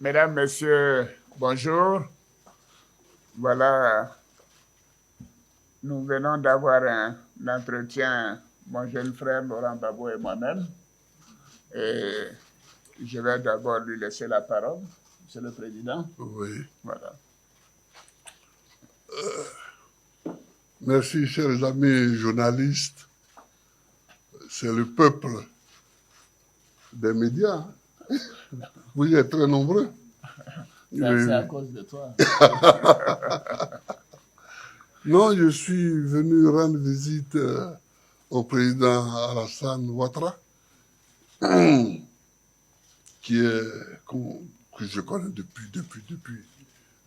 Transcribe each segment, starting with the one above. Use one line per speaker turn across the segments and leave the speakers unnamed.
Mesdames, Messieurs, bonjour. Voilà, nous venons d'avoir un entretien, mon jeune frère Laurent Gbagbo et moi-même. Et je vais d'abord lui laisser la parole, Monsieur le Président.
Oui.
Voilà.
Merci, chers amis journalistes. C'est le peuple des médias. Vous êtes très nombreux.
C'est à cause de toi.
Non, je suis venu rendre visite au président Alassane Ouattara, que je connais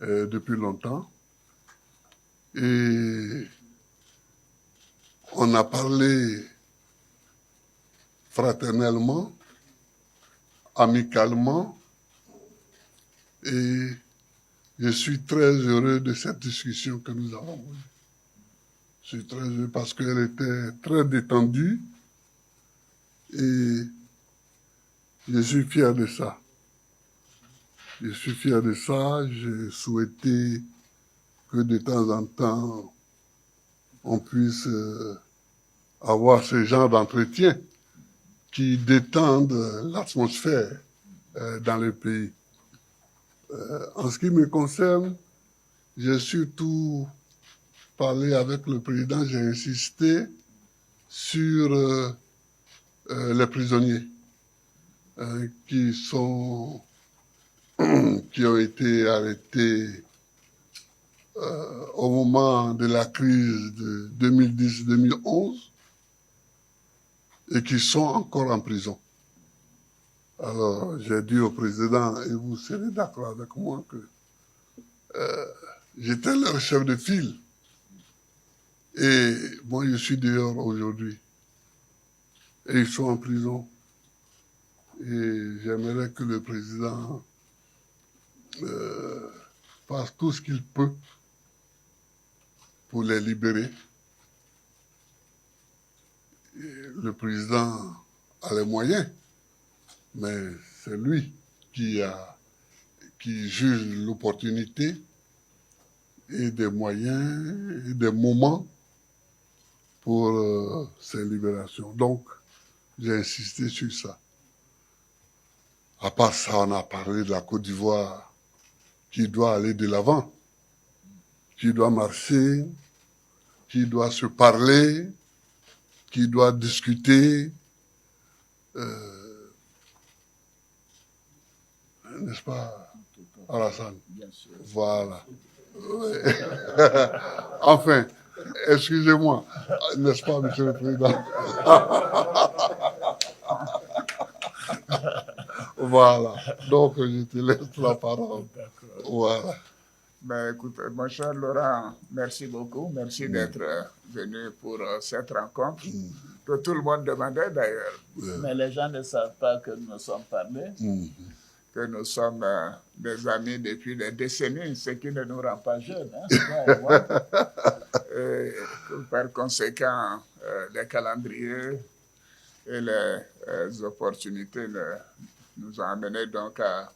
depuis longtemps. Et on a parlé fraternellement, amicalement, et je suis très heureux de cette discussion que nous avons eue. Je suis très heureux parce qu'elle était très détendue et je suis fier de ça. Je suis fier de ça. J'ai souhaité que de temps en temps, on puisse avoir ce genre d'entretien qui détendent l'atmosphère dans le pays. En ce qui me concerne, j'ai surtout parlé avec le président, j'ai insisté sur les prisonniers qui ont été arrêtés au moment de la crise de 2010-2011 et qui sont encore en prison. Alors, j'ai dit au président, et vous serez d'accord avec moi, que j'étais leur chef de file. Et moi, je suis dehors aujourd'hui. Et ils sont en prison. Et j'aimerais que le président fasse tout ce qu'il peut pour les libérer. Et le président a les moyens, mais c'est lui qui juge l'opportunité et des moyens et des moments pour ces libérations. Donc, j'ai insisté sur ça. À part ça, on a parlé de la Côte d'Ivoire qui doit aller de l'avant, qui doit marcher, qui doit se parler, qui doit discuter, n'est-ce pas, Alassane?
Bien sûr.
Voilà. Enfin, excusez-moi, n'est-ce pas, Monsieur le Président? Voilà. Donc, je te laisse la parole. Voilà.
Ben, écoute, mon cher Laurent, merci beaucoup. Merci d'être venu pour cette rencontre que tout le monde demandait d'ailleurs. Mais les gens ne savent pas que nous nous sommes parlé, que nous sommes des amis depuis des décennies, ce qui ne nous rend pas jeunes. Hein, et par conséquent, les calendriers et les opportunités nous ont amenés donc à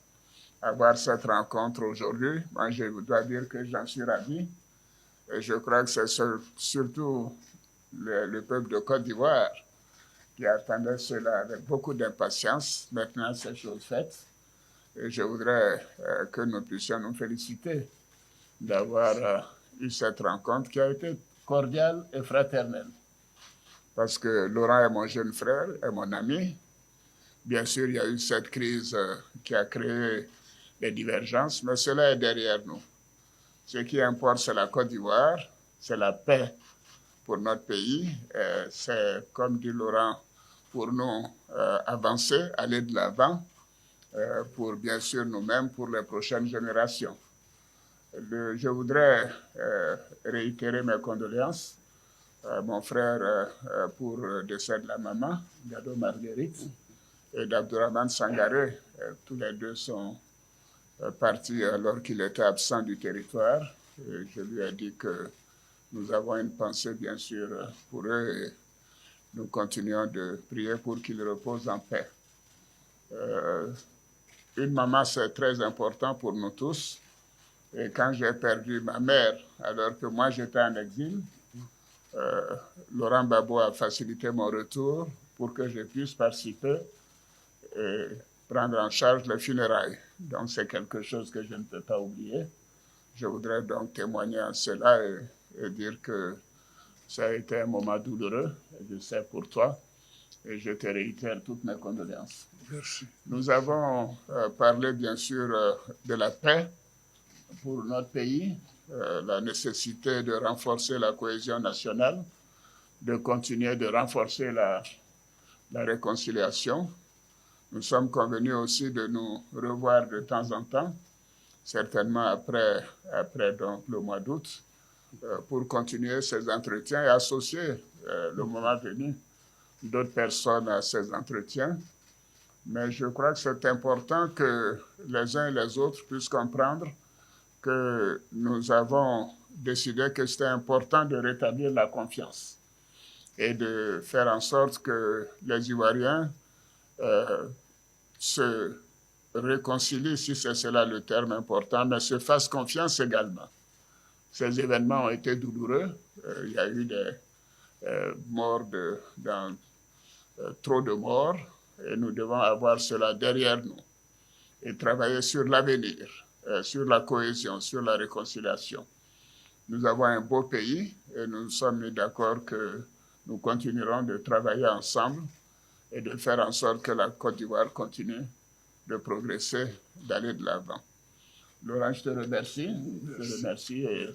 avoir cette rencontre aujourd'hui. Moi, je dois dire que j'en suis ravi. Et je crois que c'est surtout le peuple de Côte d'Ivoire qui attendait cela avec beaucoup d'impatience. Maintenant, c'est chose faite. Et je voudrais que nous puissions nous féliciter d'avoir eu cette rencontre qui a été cordiale et fraternelle. Parce que Laurent est mon jeune frère, est mon ami. Bien sûr, il y a eu cette crise qui a créé des divergences, mais cela est derrière nous. Ce qui importe, c'est la Côte d'Ivoire, c'est la paix pour notre pays. C'est, comme dit Laurent, pour nous avancer, aller de l'avant, pour bien sûr nous-mêmes, pour les prochaines générations. Je voudrais réitérer mes condoléances à mon frère pour le décès de la maman, Gado Marguerite, et d'Abdourahmane Sangaré. Tous les deux sont partis alors qu'il était absent du territoire. Et je lui ai dit que nous avons une pensée, bien sûr, pour eux et nous continuons de prier pour qu'ils reposent en paix. une maman, c'est très important pour nous tous. Et quand j'ai perdu ma mère, alors que moi j'étais en exil, Laurent Gbagbo a facilité mon retour pour que je puisse participer et prendre en charge les funérailles. Donc c'est quelque chose que je ne peux pas oublier. Je voudrais donc témoigner en cela et dire que ça a été un moment douloureux, je sais pour toi, et je te réitère toutes mes condoléances.
Merci.
Nous avons parlé bien sûr de la paix pour notre pays, la nécessité de renforcer la cohésion nationale, de continuer de renforcer la réconciliation. Nous sommes convenus aussi de nous revoir de temps en temps, certainement après donc, le mois d'août, pour continuer ces entretiens et associer le moment venu d'autres personnes à ces entretiens. Mais je crois que c'est important que les uns et les autres puissent comprendre que nous avons décidé que c'était important de rétablir la confiance et de faire en sorte que les Ivoiriens se réconcilient, si c'est cela le terme important, mais se fassent confiance également. Ces événements ont été douloureux. Il y a eu des morts, trop de morts, et nous devons avoir cela derrière nous et travailler sur l'avenir, sur la cohésion, sur la réconciliation. Nous avons un beau pays et nous sommes mis d'accord que nous continuerons de travailler ensemble et de faire en sorte que la Côte d'Ivoire continue de progresser, d'aller de l'avant. Laurent, je te remercie. Je te remercie et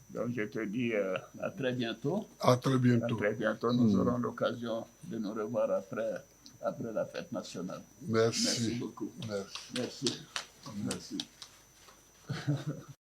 donc je te dis à très bientôt.
À très bientôt.
À très bientôt. Nous aurons l'occasion de nous revoir après la fête nationale.
Merci.
Merci beaucoup.
Merci.
Merci. Merci.